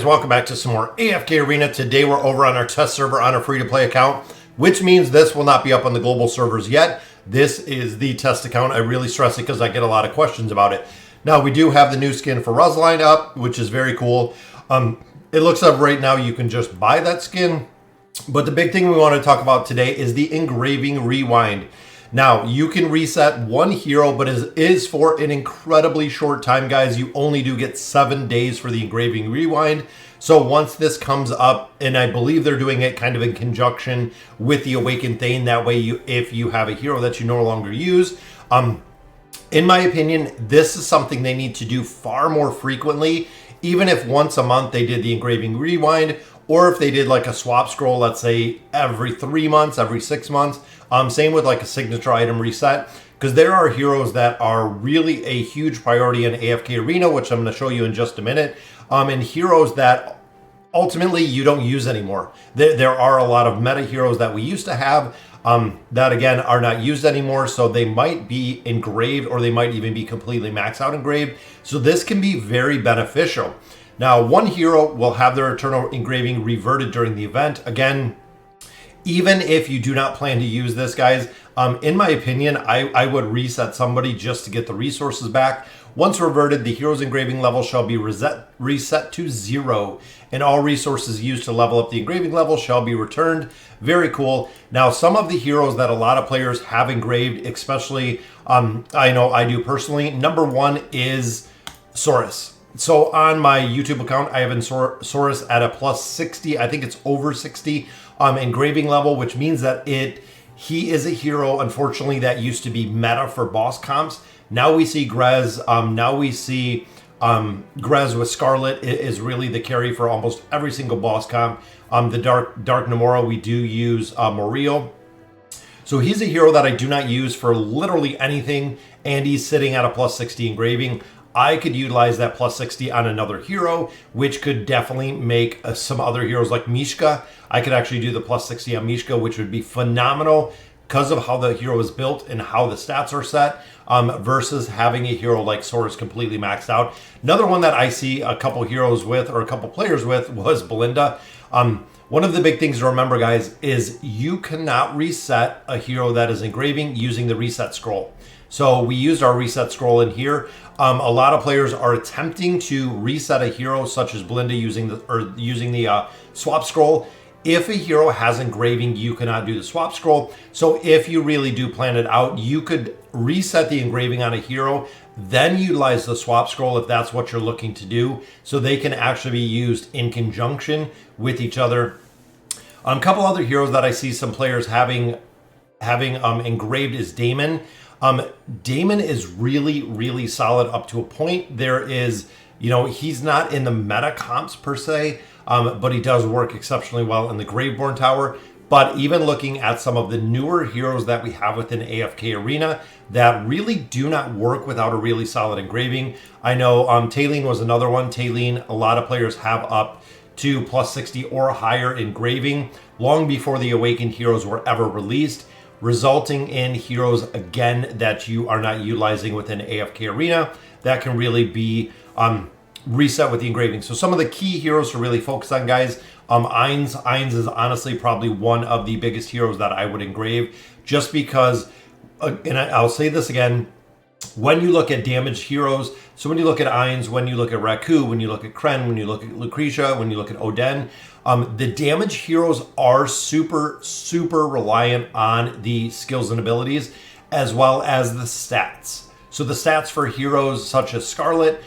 welcome back to some more AFK Arena. Today we're over on our test server on a free-to-play account, which means this will not be up on the global servers yet. This is the test account. I really stress it because I get a lot of questions about it. Now, we do have the new skin for Rosaline up, which is very cool. It looks like right now you can just buy that skin, but the big thing we want to talk about today is the engraving rewind. Now, you can reset one hero, but it is for an incredibly short time, guys. You only do get 7 days for the engraving rewind. So once this comes up, and I believe they're doing it kind of in conjunction with the Awakened Thane, that way if you have a hero that you no longer use, in my opinion, this is something they need to do far more frequently, even if once a month they did the engraving rewind, or if they did like a swap scroll, let's say every 3 months, every 6 months. Same with like a signature item reset, because there are heroes that are really a huge priority in AFK Arena, which I'm going to show you in just a minute, and heroes that ultimately you don't use anymore. There are a lot of meta heroes that we used to have that, again, are not used anymore, so they might be engraved or they might even be completely maxed out engraved. So this can be very beneficial. Now, one hero will have their eternal engraving reverted during the event. Again, even if you do not plan to use this, guys, in my opinion, I would reset somebody just to get the resources back. Once reverted, the hero's engraving level shall be reset to 0, and all resources used to level up the engraving level shall be returned. Very cool. Now, some of the heroes that a lot of players have engraved, especially, I know I do personally, number one is Saurus. So on my YouTube account, I have Saurus at a plus 60. I think it's over 60 engraving level, which means that he is a hero, unfortunately, that used to be meta for boss comps. Now we see Grez. Now we see Grez with Scarlet is really the carry for almost every single boss comp. The Dark Namora, we do use Morio. So he's a hero that I do not use for literally anything, and he's sitting at a plus 60 engraving. I could utilize that plus 60 on another hero, which could definitely make some other heroes like Mishka. I could actually do the plus 60 on Mishka, which would be phenomenal because of how the hero is built and how the stats are set, versus having a hero like Saurus completely maxed out. Another one that I see a couple heroes with, or a couple players with, was Belinda. One of the big things to remember, guys, is you cannot reset a hero that is engraving using the reset scroll. So we used our reset scroll in here. A lot of players are attempting to reset a hero such as Belinda using the swap scroll. If a hero has engraving, you cannot do the swap scroll. So if you really do plan it out, you could reset the engraving on a hero, then utilize the swap scroll if that's what you're looking to do, so they can actually be used in conjunction with each other. A couple other heroes that I see some players having engraved is Damon. Damon is really, really solid up to a point. There is, he's not in the meta comps per se, but he does work exceptionally well in the Graveborn Tower. But even looking at some of the newer heroes that we have within AFK Arena that really do not work without a really solid engraving. I know Talene was another one. Talene, a lot of players have up to plus 60 or higher engraving long before the Awakened heroes were ever released, resulting in heroes, again, that you are not utilizing within AFK Arena that can really be reset with the engraving. So some of the key heroes to really focus on, guys, Ainz is honestly probably one of the biggest heroes that I would engrave, just because, and I'll say this again, when you look at damaged heroes, so when you look at Ainz, when you look at Raku, when you look at Kren, when you look at Lucretia, when you look at Oden, the damaged heroes are super, super reliant on the skills and abilities, as well as the stats. So the stats for heroes such as Scarlet,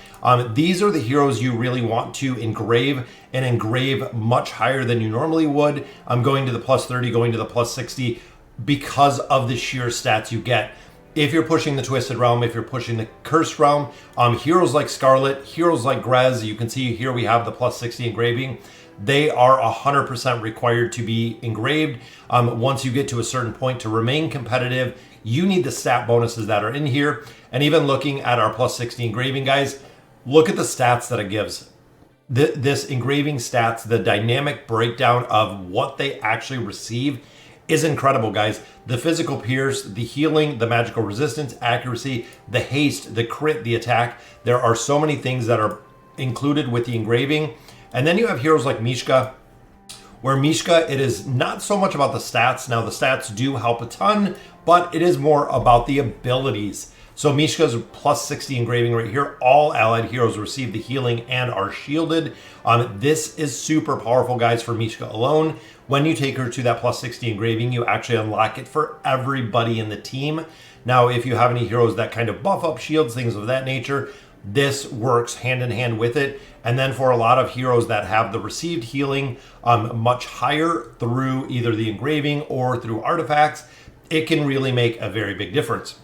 these are the heroes you really want to engrave, and engrave much higher than you normally would. I'm going to the plus 30, going to the plus 60, because of the sheer stats you get. If you're pushing the Twisted Realm, if you're pushing the Cursed Realm, heroes like Scarlet, heroes like Grez, you can see here we have the plus 60 engraving. They are 100% required to be engraved. Once you get to a certain point to remain competitive, you need the stat bonuses that are in here. And even looking at our plus 60 engraving, guys, look at the stats that it gives. This engraving stats, the dynamic breakdown of what they actually receive is incredible, guys. The physical pierce, the healing, the magical resistance, accuracy, the haste, the crit, the attack. There are so many things that are included with the engraving And then you have heroes like Mishka, where Mishka, it is not so much about the stats. Now, the stats do help a ton, but it is more about the abilities. So Mishka's plus 60 engraving right here. All allied heroes receive the healing and are shielded. This is super powerful, guys, for Mishka alone. When you take her to that plus 60 engraving, you actually unlock it for everybody in the team. Now, if you have any heroes that kind of buff up shields, things of that nature, this works hand in hand with it. And then for a lot of heroes that have the received healing much higher through either the engraving or through artifacts, it can really make a very big difference.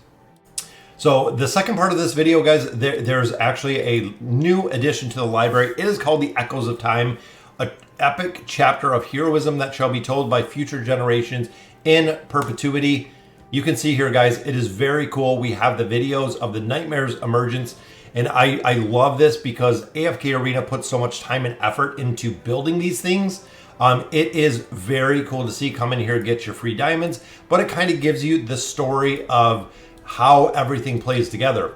So the second part of this video, guys, there's actually a new addition to the library. It is called the Echoes of Time, an epic chapter of heroism that shall be told by future generations in perpetuity. You can see here, guys, it is very cool. We have the videos of the Nightmare's emergence. And I love this because AFK Arena puts so much time and effort into building these things. It is very cool to see. Come in here, get your free diamonds, but it kind of gives you the story of how everything plays together.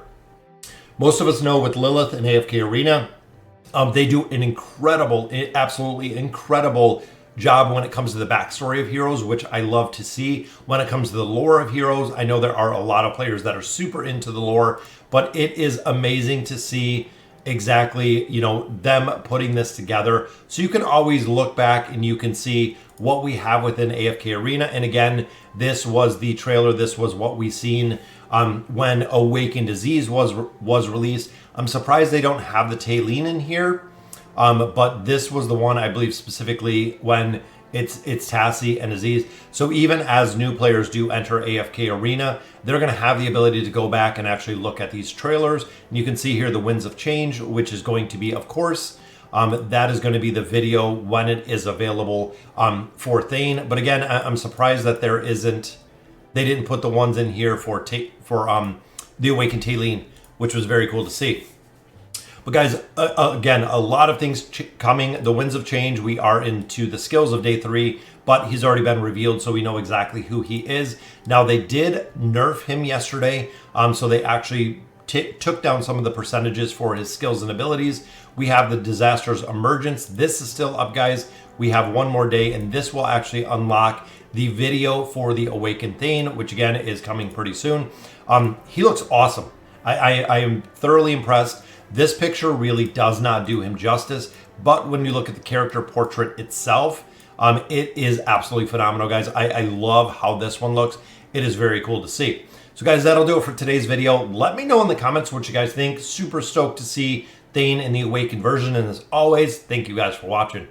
Most of us know with Lilith and AFK Arena, they do an incredible, absolutely incredible job when it comes to the backstory of heroes, which I love to see. When it comes to the lore of heroes, I know there are a lot of players that are super into the lore, but it is amazing to see exactly, you know, them putting this together. So you can always look back and you can see what we have within AFK Arena. And again, this was the trailer. This was what we seen when Awakened Disease was released. I'm surprised they don't have the Taylene in here. But this was the one, I believe, specifically when it's Tassie and Aziz. So even as new players do enter AFK Arena, they're going to have the ability to go back and actually look at these trailers. And you can see here the Winds of Change, which is going to be, of course, that is going to be the video when it is available for Thane. But again, I'm surprised that they didn't put the ones in here for the Awakened Taylene, which was very cool to see. But guys, again, a lot of things coming. The Winds of Change, we are into the skills of day 3, but he's already been revealed, so we know exactly who he is. Now, they did nerf him yesterday, so they actually took down some of the percentages for his skills and abilities. We have the Disaster's Emergence. This is still up, guys. We have one more day, and this will actually unlock the video for the Awakened Thane, which again is coming pretty soon. He looks awesome. I am thoroughly impressed. This picture really does not do him justice, but when you look at the character portrait itself, it is absolutely phenomenal, guys. I love how this one looks. It is very cool to see. So guys, that'll do it for today's video. Let me know in the comments what you guys think. Super stoked to see Thane in the Awakened version, and as always, thank you guys for watching.